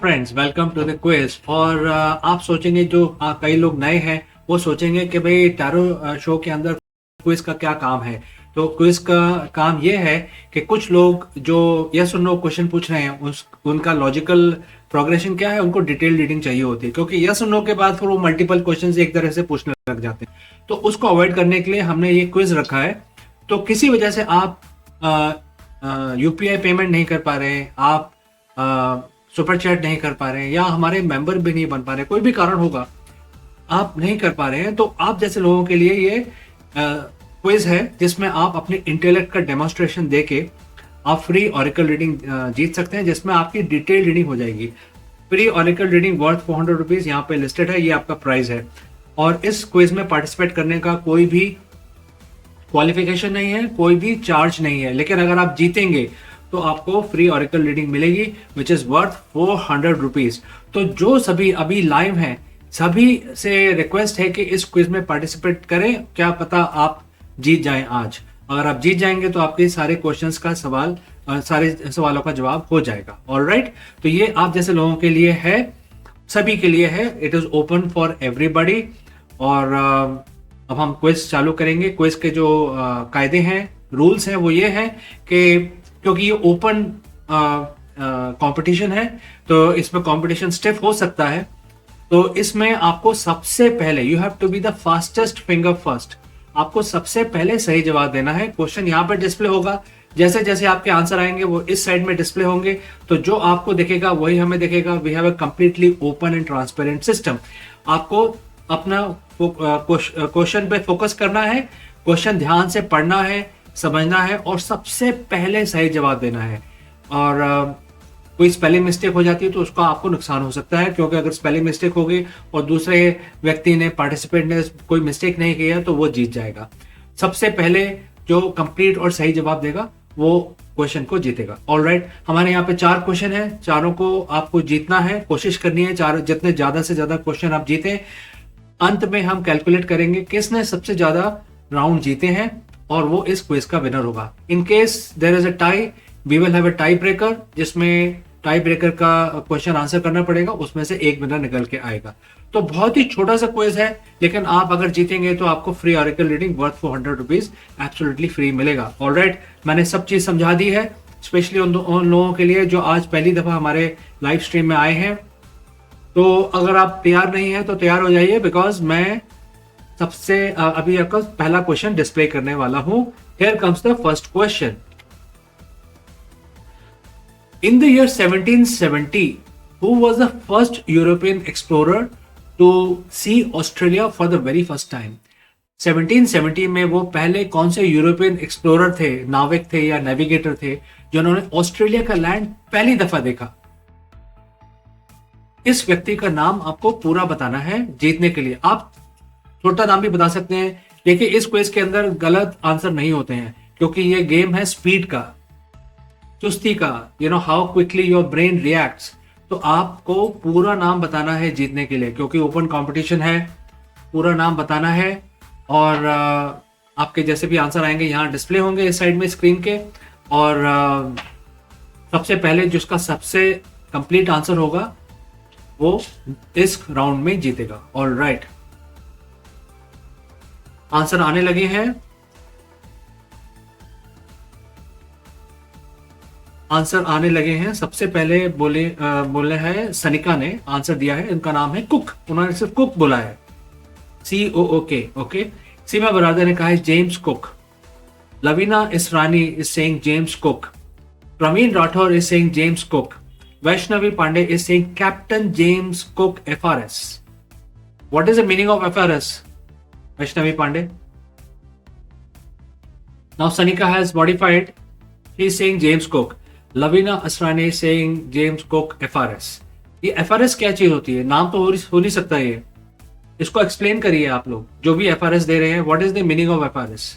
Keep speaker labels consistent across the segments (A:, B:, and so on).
A: Friends, welcome to the quiz. और आप सोचेंगे जो कई लोग नए हैं वो सोचेंगे कि भाई टैरो शो के अंदर क्विज का क्या काम है। तो क्विज का काम ये है कि कुछ लोग जो यस और नो क्वेश्चन पूछ रहे हैं उनका लॉजिकल प्रोग्रेशन क्या है, उनको डिटेल रीडिंग चाहिए होती है, क्योंकि यस और नो के बाद फिर वो मल्टीपल क्वेश्चंस एक तरह से पूछने लग जाते हैं। तो उसको अवॉइड करने के लिए हमने ये क्विज रखा है। तो किसी वजह से आप यूपीआई पेमेंट नहीं कर पा रहे हैं, आप सुपर चैट नहीं कर पा रहे हैं, या हमारे मेंबर भी नहीं बन पा रहे, कोई भी कारण होगा आप नहीं कर पा रहे हैं, तो आप जैसे लोगों के लिए ये क्विज है जिसमें आप अपने इंटेलेक्ट का डेमोन्स्ट्रेशन देके आप फ्री ऑरेकल रीडिंग जीत सकते हैं, जिसमें आपकी डिटेल रीडिंग हो जाएगी। Free oracle reading worth 400 rupees यहाँ पे लिस्टेड है, ये आपका प्राइस है। और इस क्विज में पार्टिसिपेट करने का कोई भी क्वालिफिकेशन नहीं है, कोई भी चार्ज नहीं है, लेकिन अगर आप जीतेंगे तो आपको फ्री ऑरेकल रीडिंग मिलेगी विच इज वर्थ 400 रुपीज। तो जो सभी अभी लाइव हैं सभी से रिक्वेस्ट है कि इस क्विज में पार्टिसिपेट करें, क्या पता आप जीत जाएं आज। अगर आप जीत जाएंगे तो आपके सारे क्वेश्चंस का सारे सवालों का जवाब हो जाएगा। ऑलराइट, तो ये आप जैसे लोगों के लिए है, सभी के लिए है, it is open for everybody. और अब हम क्विज चालू करेंगे। क्विज के जो कायदे हैं, रूल्स हैं, वो ये है कि क्योंकि ये ओपन कंपटीशन है तो इसमें कंपटीशन स्टिफ हो सकता है। तो इसमें आपको सबसे पहले you have to be the fastest finger first, आपको सबसे पहले सही जवाब देना है। क्वेश्चन यहाँ पर डिस्प्ले होगा, जैसे जैसे आपके आंसर आएंगे वो इस साइड में डिस्प्ले होंगे, तो जो आपको दिखेगा वही हमें दिखेगा। We have a completely open and transparent system. आपको अपना क्वेश्चन पे फोकस करना है, क्वेश्चन ध्यान से पढ़ना है, समझना है और सबसे पहले सही जवाब देना है। और कोई स्पेलिंग मिस्टेक हो जाती है तो उसका आपको नुकसान हो सकता है, क्योंकि अगर स्पेलिंग मिस्टेक हो गई और दूसरे व्यक्ति ने, पार्टिसिपेंट ने कोई मिस्टेक नहीं किया तो वो जीत जाएगा। सबसे पहले जो कंप्लीट और सही जवाब देगा वो क्वेश्चन को जीतेगा। ऑलराइट, हमारे यहाँ पे 4 क्वेश्चन है, चारों को आपको जीतना है, कोशिश करनी है जितने ज्यादा से ज्यादा क्वेश्चन आप जीते। अंत में हम कैलकुलेट करेंगे किसने सबसे ज्यादा राउंड जीते हैं और वो इस क्विज का विनर होगा। In case there is a tie, we will have a tie breaker, जिसमें टाई ब्रेकर का क्वेश्चन आंसर करना पड़ेगा, उसमें से एक विनर निकल के आएगा। तो बहुत ही छोटा सा क्विज है, लेकिन आप अगर जीतेंगे तो आपको free oracle reading worth 400 rupees absolutely free मिलेगा। ऑलराइट, मैंने सब चीज समझा दी है, स्पेशली उन लोगों के लिए जो आज पहली दफा हमारे लाइव स्ट्रीम में आए हैं। तो अगर आप तैयार नहीं है तो तैयार हो जाइए, बिकॉज मैं सबसे अभी आपका पहला क्वेश्चन डिस्प्ले करने वाला हूं। Here comes the first question. In the year 1770 who was the first European explorer to see Australia for the very first time? 1770 में वो पहले कौन से यूरोपियन एक्सप्लोरर थे, नाविक थे या नेविगेटर थे, जिन्होंने ऑस्ट्रेलिया का लैंड पहली दफा देखा? इस व्यक्ति का नाम आपको पूरा बताना है जीतने के लिए। आप छोटा नाम भी बता सकते हैं। देखिए, इस क्विज के अंदर गलत आंसर नहीं होते हैं, क्योंकि ये गेम है स्पीड का, चुस्ती का, you know how quickly your brain reacts. तो आपको पूरा नाम बताना है जीतने के लिए, क्योंकि ओपन कंपटीशन है, पूरा नाम बताना है। और आपके जैसे भी आंसर आएंगे यहाँ डिस्प्ले होंगे इस साइड में स्क्रीन के। और सबसे पहले जिसका सबसे कंप्लीट आंसर होगा वो इस राउंड में जीतेगा। ऑलराइट, आंसर आने लगे हैं। आंसर आने लगे हैं। सबसे पहले बोले हैं सनिका ने आंसर दिया है, इनका नाम है कुक, उन्होंने सिर्फ कुक बोला है, COOK। ओके, सीमा बरादर ने कहा है James Cook. Lavina Israni is saying James Cook. Praveen Rathore is saying James Cook. Vaishnavi Pandey is saying Captain James Cook FRS. What is the meaning of FRS? Vaishnavi Pandey. Now Sanika has modified. She is saying James Cook. Lavina Asrani is saying James Cook FRS. ये FRS क्या चीज होती है? नाम तो हो नहीं सकता ये। इसको एक्सप्लेन करिए आप लोग जो भी FRS दे रहे हैं। What is the meaning of FRS?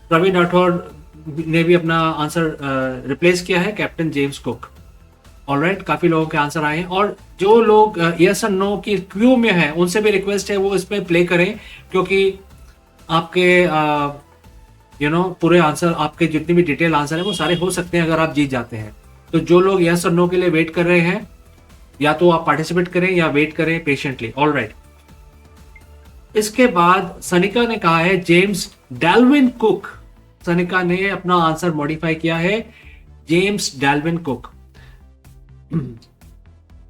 A: Praveen Rathore ने भी अपना आंसर रिप्लेस किया है कैप्टन जेम्स कुक। ऑलराइट, काफी लोगों के आंसर आए हैं। और जो लोग यस और नो की क्यू में हैं उनसे भी रिक्वेस्ट है वो इसमें प्ले करें, क्योंकि आपके पूरे आंसर, आपके जितने भी डिटेल आंसर है वो सारे हो सकते हैं अगर आप जीत जाते हैं। तो जो लोग यस और नो के लिए वेट कर रहे हैं, या तो आप पार्टिसिपेट करें या वेट करें पेशेंटली। All right. इसके बाद सनिका ने कहा है जेम्स डेल्विन कुक। सनिका ने अपना आंसर मॉडिफाई किया है, James Delvin Cook.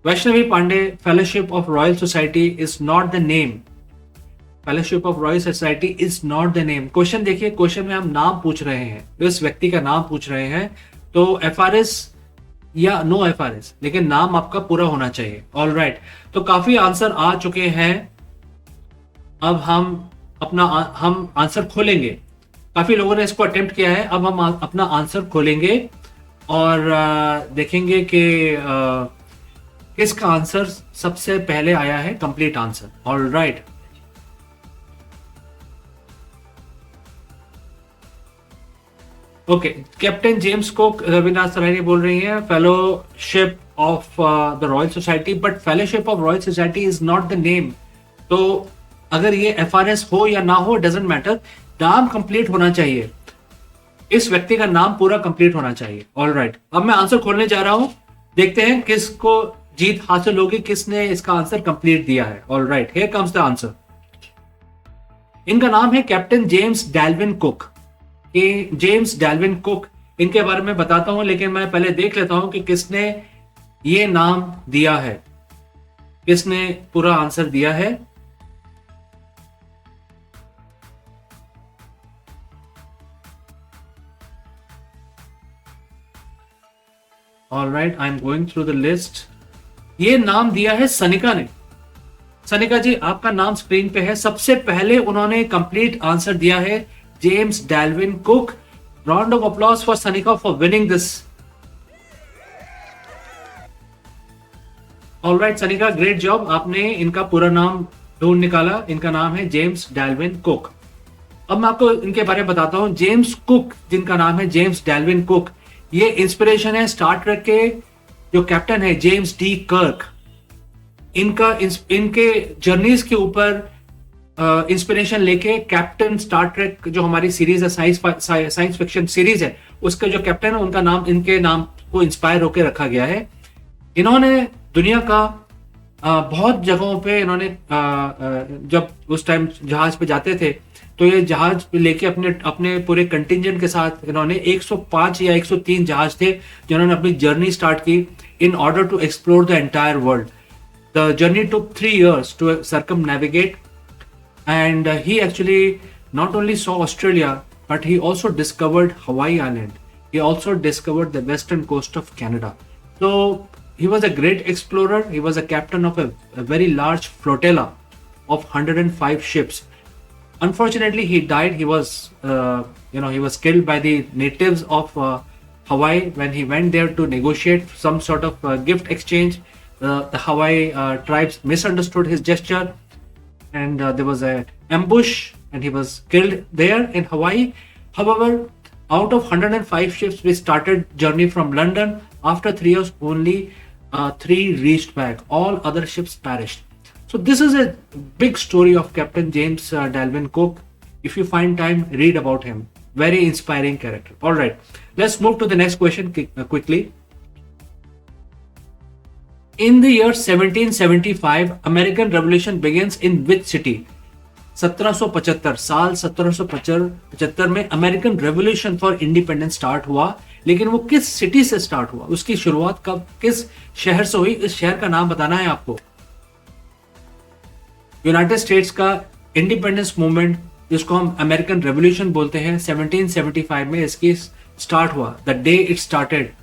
A: Vaishnavi Pandey, Fellowship of Royal Society is not the name. Fellowship of Royal Society is not the name. Question देखिए, क्वेश्चन में हम नाम पूछ रहे हैं, इस व्यक्ति का नाम पूछ रहे हैं, तो एफआरएस या नो एफआरएस, लेकिन नाम आपका पूरा होना चाहिए। ऑल राइट, तो काफी आंसर आ चुके हैं। अब हम आंसर खोलेंगे। काफी लोगों ने इसको अटेम्प्ट किया है। अब हम अपना आंसर खोलेंगे और देखेंगे कि किसका आंसर सबसे पहले आया है, complete answer. All right, okay. Captain James cook, Ravinath Sarani बोल रही है, fellowship of the royal society, but fellowship of Royal Society is not the name. तो अगर ये एफआरएस हो या ना हो, डजेंट मैटर, नाम कंप्लीट होना चाहिए, इस व्यक्ति का नाम पूरा कंप्लीट होना चाहिए। ऑल राइट, अब मैं आंसर खोलने जा रहा हूं, देखते हैं किसको जीत हासिल होगी, किसने इसका आंसर कंप्लीट दिया है। All right, here comes the answer. इनका नाम है captain James Delvin Cook. James Delvin Cook, इनके बारे में बताता हूं, लेकिन मैं पहले देख लेता हूं कि किसने ये नाम दिया है, किसने पूरा आंसर दिया है। All right, I am going through the list. ये नाम दिया है सनिका ने। सनिका जी, आपका नाम स्क्रीन पे है। सबसे पहले उन्होंने कंप्लीट आंसर दिया है, James Delvin Cook. Round of applause for Sanika for winning this. All right Sanika, great job, आपने इनका पूरा नाम ढूंढ निकाला। इनका नाम है जेम्स डेल्विन कुक। अब मैं आपको इनके बारे में बताता हूं। जेम्स कुक, जिनका नाम है जेम्स डेल्विन कुक, ये इंस्पिरेशन है स्टार ट्रेक के जो कैप्टन है जेम्स डी कर्क। इनके जर्नीज के ऊपर इंस्पिरेशन लेके कैप्टन स्टार ट्रेक जो हमारी सीरीज है, साइंस फिक्शन सीरीज है, उसका जो कैप्टन है उनका नाम इनके नाम को इंस्पायर होकर रखा गया है। इन्होंने दुनिया का बहुत जगहों पे इन्होंने जब उस टाइम जहाज पे जाते थे, तो ये जहाज लेके अपने पूरे कंटिंजेंट के साथ इन्होंने 105 या 103 जहाज थे जिन्होंने अपनी जर्नी स्टार्ट की in order to explore the entire world. The journey took 3 years to circumnavigate, and he actually not only saw Australia, but he also discovered Hawaii Island. He also discovered the western coast of Canada. So he was a great explorer. He was a captain of a very large flotilla of 105 ships. Unfortunately, he died. He was, he was killed by the natives of Hawaii when he went there to negotiate some sort of gift exchange. The Hawaii tribes misunderstood his gesture, and there was an ambush, and he was killed there in Hawaii. However, out of 105 ships, we started journey from London. After 3 years, only 3 reached back. All other ships perished. So this is a big story of Captain James Dalvin Cook. If you find time, read about him. Very inspiring character. All right, let's move to the next question quickly. In the year 1775, American Revolution begins in which city? 1775 साल 1775 में American revolution for independence start हुआ, लेकिन वो किस city से start हुआ, उसकी शुरुआत कब, किस शहर से हुई, इस शहर का नाम बताना है आपको। यूनाइटेड स्टेट्स का इंडिपेंडेंस मूवमेंट, जिसको हम अमेरिकन रेवोल्यूशन बोलते हैं, 1775 में इसकी स्टार्ट हुआ। The day it started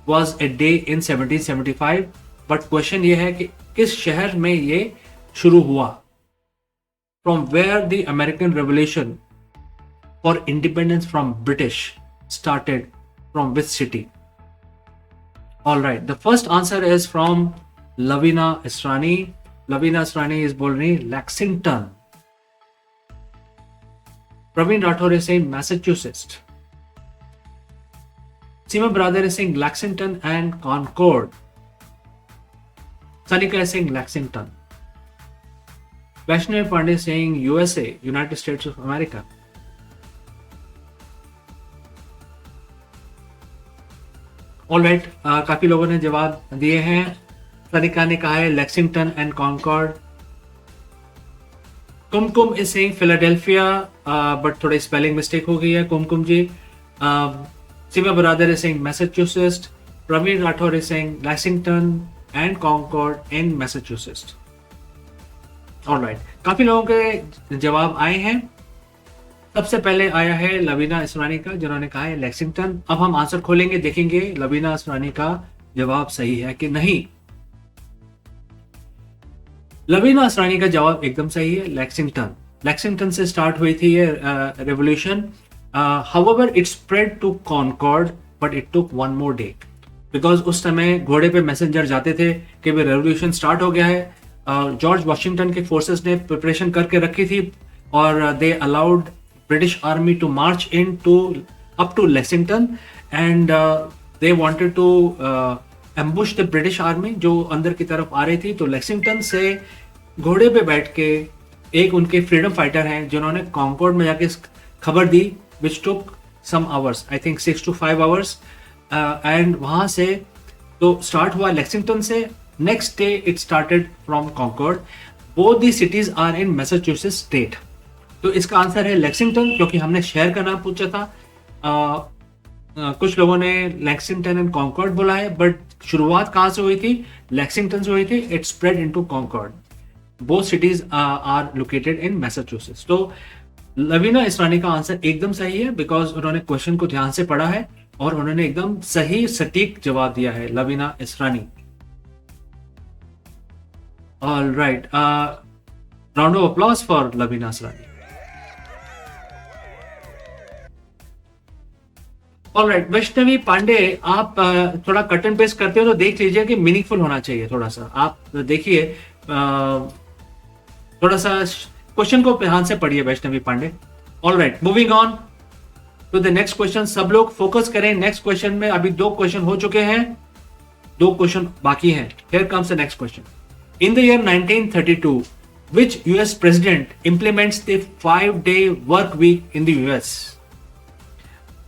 A: was a day in 1775, but question ये है कि किस शहर में ये शुरू हुआ। From where the American Revolution for independence from British started, from which city? All right, the first answer is from Lavina Israni. Lavina Israni is बोल रही Lexington. Praveen Rathore is saying Massachusetts. Seema brother is saying Lexington and Concord. Sanika is saying Lexington. Vaishnavi Pandey is saying USA, United States of America. Alright, काफी लोगों ने जवाब दिए हैं। सनिका ने कहा है Lexington and Concord. Kumkum is saying Philadelphia, but थोड़ी स्पेलिंग मिस्टेक हो गई है Kumkum ji. Seema Baradar is saying Massachusetts. Praveen Rathore is saying Lexington and Concord in Massachusetts. Alright, काफी लोगों के जवाब आए हैं। सबसे पहले आया है लवीना इसरानी का, जिन्होंने कहा है लेक्सिंगटन। अब हम आंसर खोलेंगे, देखेंगे लवीना इसरानी का जवाब सही है कि नहीं। लवीना इसरानी का जवाब एकदम सही है, लेक्सिंगटन। लेक्सिंगटन से स्टार्ट हुई थी ये revolution. However it spread to Concord, but it took one more day, because उस समय घोड़े पे मैसेंजर जाते थे कि भाई रेवोल्यूशन स्टार्ट हो गया है। जॉर्ज वॉशिंगटन के फोर्सेस ने प्रिपरेशन करके रखी थी और they allowed British army to march in to up to Lexington and they wanted to ambush the British army जो अंदर की तरफ आ रही थी। तो लेक्सिंगटन से घोड़े पे बैठ के एक उनके फ्रीडम फाइटर हैं जिन्होंने कॉन्कॉर्ड में जाके खबर दी, which took some hours, I think 6 to 5 hours, and वहां से तो स्टार्ट हुआ लेक्सिंगटन से। Next day it started from Concord. Both the cities are in Massachusetts state. तो इसका आंसर है लेक्सिंगटन, क्योंकि हमने शहर का नाम पूछा था। कुछ लोगों ने लेक्सिंगटन एंड कॉन्कॉर्ड बोला है, बट शुरुआत कहां से हुई थी? लेक्सिंगटन से हुई थी। It spread into Concord. Both cities are located in Massachusetts. तो लवीना इसरानी का आंसर एकदम सही है, बिकॉज उन्होंने क्वेश्चन को ध्यान से पढ़ा है और उन्होंने एकदम सही सटीक जवाब दिया है, Lavina Israni. All right, round of applause for Lavina Israni. Alright, Vaishnavi Pandey, आप थोड़ा कट एंड पेस्ट करते हो तो देख लीजिए कि मीनिंगफुल होना चाहिए। थोड़ा सा आप देखिए, थोड़ा सा क्वेश्चन को ध्यान से पढ़िए Vaishnavi Pandey. Alright, moving on to the next question. सब लोग फोकस करें नेक्स्ट क्वेश्चन में। अभी 2 क्वेश्चन हो चुके हैं, 2 क्वेश्चन बाकी हैं। Here comes the next question. In the year 1932 which US president implements the 5-day work week in the US?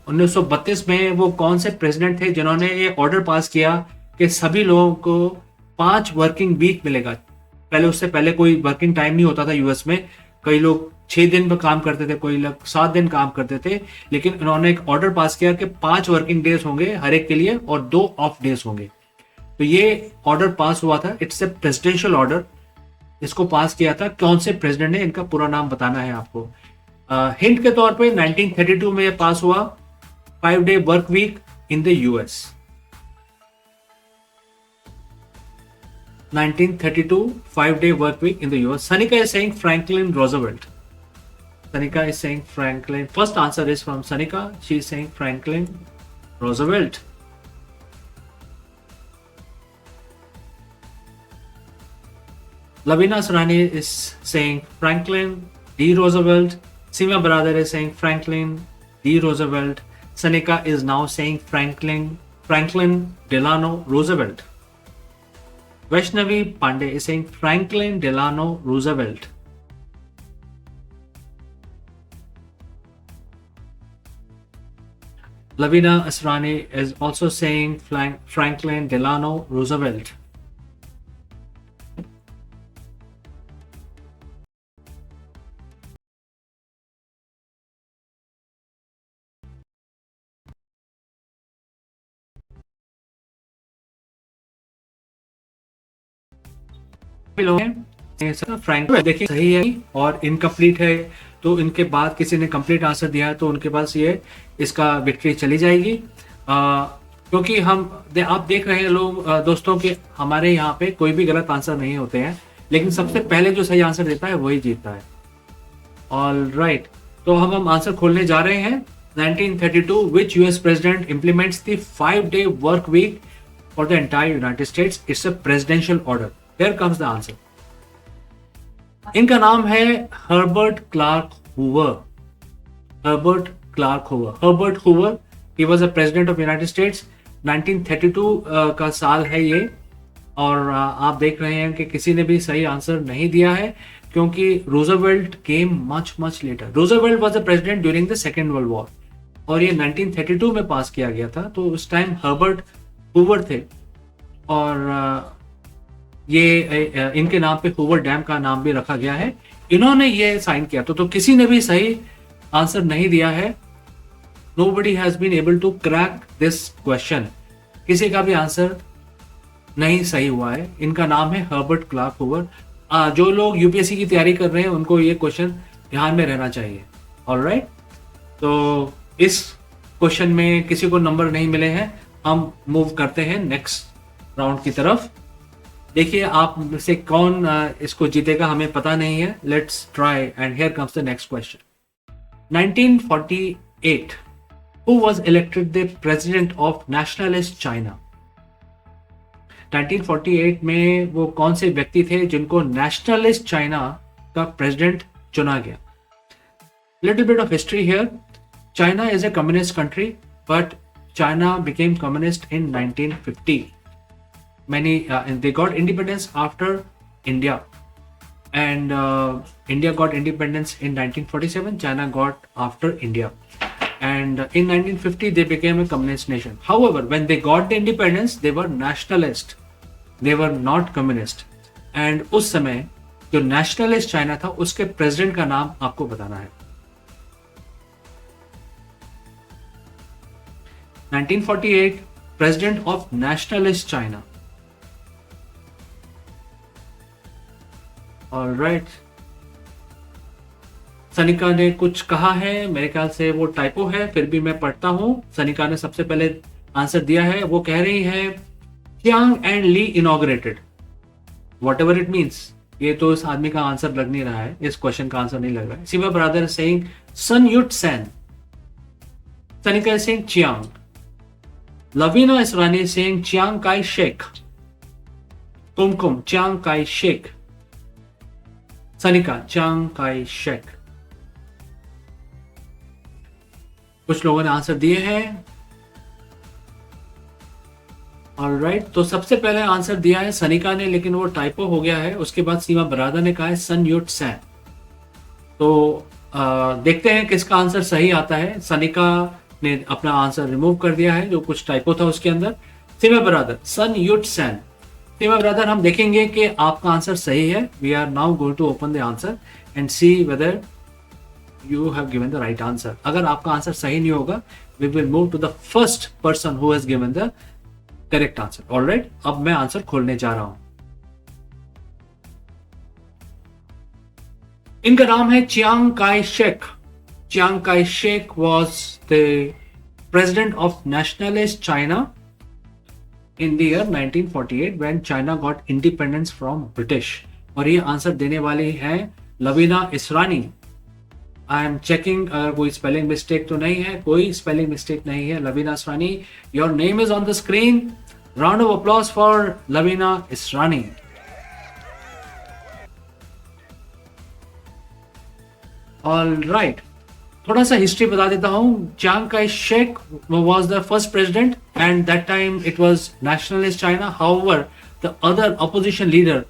A: 1932 में वो कौन से प्रेसिडेंट थे जिन्होंने ये ऑर्डर पास किया कि सभी लोगों को 5 वर्किंग वीक मिलेगा? पहले, उससे पहले कोई वर्किंग टाइम नहीं होता था यूएस में। कई लोग 6 दिन पर काम करते थे, कोई लोग 7 दिन काम करते थे, लेकिन उन्होंने एक ऑर्डर पास किया कि 5 वर्किंग डेज होंगे हर एक के लिए और 2 ऑफ डेज होंगे। तो ये ऑर्डर पास हुआ था। It's a presidential order. इसको पास किया था कौन से प्रेसिडेंट ने? इनका पूरा नाम बताना है आपको। हिंट के तौर पे 1932 में ये पास हुआ, 5-day work week in the US. 1932 5-day work week in the US. Sanika is saying Franklin Roosevelt. Sanika is saying Franklin. First answer is from Sanika. She is saying Franklin Roosevelt. Lavina Surani is saying Franklin D. Roosevelt. Seema Brother is saying Franklin D. Roosevelt. Sanika is now saying Franklin Delano Roosevelt. Vaishnavi Pandey is saying Franklin Delano Roosevelt. Lavina Asrani is also saying Franklin Delano Roosevelt. Frank देखिए सही है और incomplete है, तो इनके बाद किसी ने कंप्लीट आंसर दिया है तो उनके पास ये इसका विक्ट्री चली जाएगी। क्योंकि आप देख रहे हैं लोग दोस्तों कि हमारे यहाँ पे कोई भी गलत आंसर नहीं होते हैं, लेकिन सबसे पहले जो सही आंसर देता है वही जीतता है। ऑल राइट, तो हम आंसर खोलने जा रहे हैं। 1932 which US president implements the 5-day work week for the entire United States? It's a presidential order. Here comes the answer. इनका नाम है Herbert Clark Hoover. Herbert Clark Hoover. Herbert Hoover, he was a president of United States. 1932 का साल है ये, और आप देख रहे हैं कि किसी ने भी सही आंसर नहीं दिया है क्योंकि Roosevelt came much later. Roosevelt was a president during the second world war और ये 1932 में पास किया गया था। तो उस टाइम हर्बर्ट हूवर थे, और ये इनके नाम पे हूवर डैम का नाम भी रखा गया है। इन्होंने ये साइन किया। तो किसी ने भी सही आंसर नहीं दिया है। Nobody has been able to crack this question. किसी का भी आंसर नहीं सही हुआ है। इनका नाम है हर्बर्ट क्लार्क हूवर। जो लोग यूपीएससी की तैयारी कर रहे हैं उनको ये क्वेश्चन ध्यान में रहना चाहिए। ऑलराइट, तो इस क्वेश्चन में किसी को नंबर नहीं मिले हैं। हम मूव करते हैं नेक्स्ट राउंड की तरफ। देखिए आप में से कौन इसको जीतेगा हमें पता नहीं है। Let's try and here comes the next question. 1948 who was elected the president of nationalist China? 1948 में वो कौन से व्यक्ति थे जिनको नेशनलिस्ट चाइना का प्रेसिडेंट चुना गया? Little bit of history here. China is a communist country, but China became communist in 1950. They got independence after India, and India got independence in 1947. China got after India, and in 1950 they became a communist nation. However, when they got the independence, they were nationalist. They were not communist. And उस समय जो nationalist China था उसके president का नाम आपको बताना है। 1948 president of nationalist China. All right. Sanika ने कुछ कहा है, मेरे ख्याल से वो टाइपो है, फिर भी मैं पढ़ता हूं। सनिका ने सबसे पहले आंसर दिया है। वो कह रही है Chiang and Lee inaugurated, whatever it means. ये तो इस आदमी का आंसर लग नहीं रहा है, इस क्वेश्चन का आंसर नहीं लग रहा है। Siva Biradar saying Sun Yat Sen, Sanika is saying Chiang, Lavina Israni saying Chiang Kai Shek, Kumkum Chiang Kai Shek, Sanika Chiang Kai Shek. कुछ लोगों ने आंसर दिए हैं। ऑलराइट, तो सबसे पहले आंसर दिया है सनिका ने, लेकिन वो टाइपो हो गया है। उसके बाद सीमा बरादर ने कहा है सन युट सैन। तो देखते हैं किसका आंसर सही आता है। सनिका ने अपना आंसर रिमूव कर दिया है, जो कुछ टाइपो था उसके अंदर। सीमा बरादर सन युट सैन। सीमा बरादर, हम देखेंगे कि आपका आंसर सही है। We are now going to open the answer and see whether you have given the right answer. अगर आपका आंसर सही नहीं होगा, we will move to the first person who has given the correct answer. All right, अब मैं answer खोलने जा रहा हूं। इनका नाम है Chiang Kai shake. Chiang Kai shake was the president of nationalist China in the year 1948 when China got independence from British. और ये आंसर देने वाली है Lavina Israni. I am checking अगर कोई स्पेलिंग मिस्टेक तो नहीं है। कोई स्पेलिंग मिस्टेक नहीं है। Lavina Israni, your name is on the screen. Round of applause for Lavina Israni. Alright, थोड़ा सा हिस्ट्री बता देता हूं। Chiang Kai Shek was the first president and that time it was nationalist China. However the other opposition leader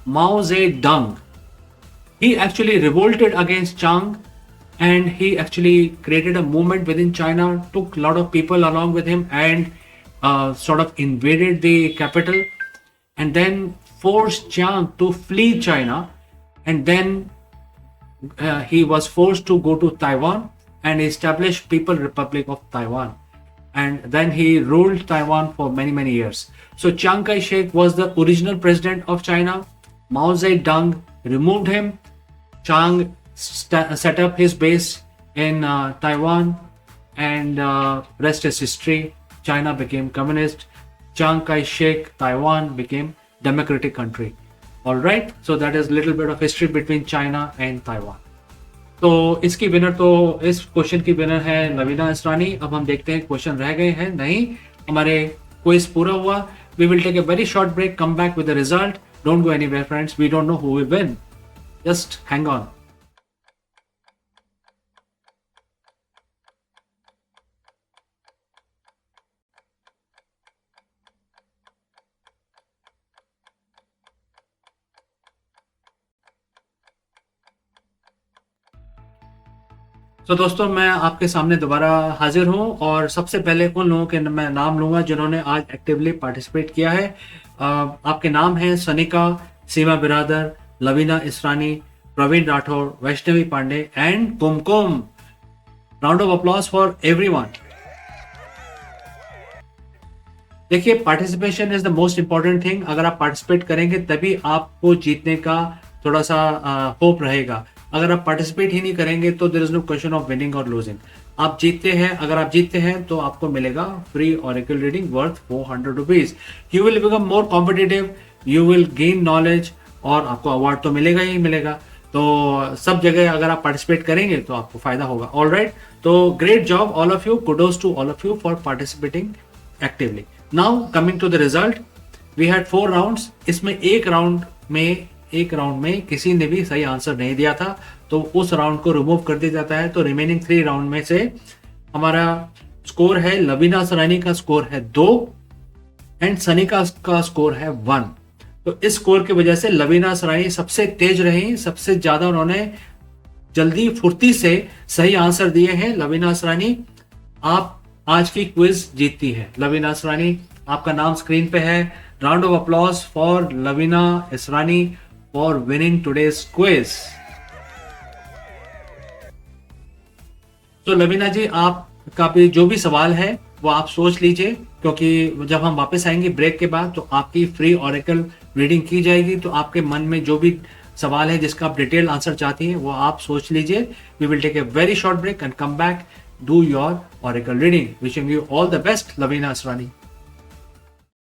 A: Mao Zedong, he actually revolted against Chiang, and he actually created a movement within China, took a lot of people along with him, and sort of invaded the capital, and then forced Chiang to flee China, and then he was forced to go to Taiwan and establish People Republic of Taiwan, and then he ruled Taiwan for many years. So Chiang Kai-shek was the original president of China. Mao Zedong removed him. Chiang set up his base in Taiwan, and rest is history. China became communist. Chiang Kai-shek, Taiwan became democratic country. All right, so that is little bit of history between China and Taiwan. तो इसकी winner, तो इस question की winner है लवीना इसरानी। अब हम देखते हैं क्वेश्चन रह गए हैं नहीं, हमारे क्विज पूरा हुआ। We will take a very short break, come back with the result. Don't go anywhere friends, we don't know who will win. Just hang on. तो दोस्तों मैं आपके सामने दोबारा हाजिर हूँ और सबसे पहले उन लोगों के मैं नाम लूंगा जिन्होंने आज एक्टिवली पार्टिसिपेट किया है। आपके नाम हैं Sanika, Seema Biradar, Lavina Israni, Praveen Rathore, Vaishnavi Pandey and Kumkum. Round of applause for everyone. देखिए, participation is the most important thing. अगर आप पार्टिसिपेट करेंगे तभी आपको जीतने का थोड़ा सा होप रहेगा। अगर आप पार्टिसिपेट ही नहीं करेंगे तो there is no question of winning और लूजिंग। आप जीतते हैं, अगर आप जीतते हैं तो आपको मिलेगा free oracle reading worth 400 rupees. You will become more competitive, you will gain knowledge और आपको अवार्ड तो मिलेगा ही मिलेगा। तो सब जगह अगर आप पार्टिसिपेट करेंगे तो आपको फायदा होगा। ऑल राइट, तो great job all of you, kudos to all of you for participating actively. Now coming to the result, we had 4 rounds. इसमें एक राउंड में किसी ने भी सही आंसर नहीं दिया था, तो उस राउंड को रिमूव कर दिया जाता है। तो रिमेनिंग 3 राउंड में से हमारा स्कोर है, लवीना सरानी का स्कोर है 2 एंड सनिका का स्कोर है 1। तो इस स्कोर की वजह से लवीना सरानी सबसे तेज रही, सबसे ज्यादा उन्होंने जल्दी फुर्ती से सही आंसर दिए हैं। लवीना सरानी, आप आज की क्विज जीतती है। लवीना इसरानी, आपका नाम स्क्रीन पे है। Round of applause for Lavina Israni for winning today's quiz. तो लवीना जी, आपका भी जो भी सवाल है वो आप सोच लीजिए, क्योंकि जब हम वापस आएंगे ब्रेक के बाद तो आपकी फ्री ऑरेकल रीडिंग की जाएगी। तो आपके मन में जो भी सवाल है जिसका आप डिटेल आंसर चाहती हैं वो आप सोच लीजिए। We will take a very short break and come back, do your oracle reading. Wishing you all the best, Lavina Asrani.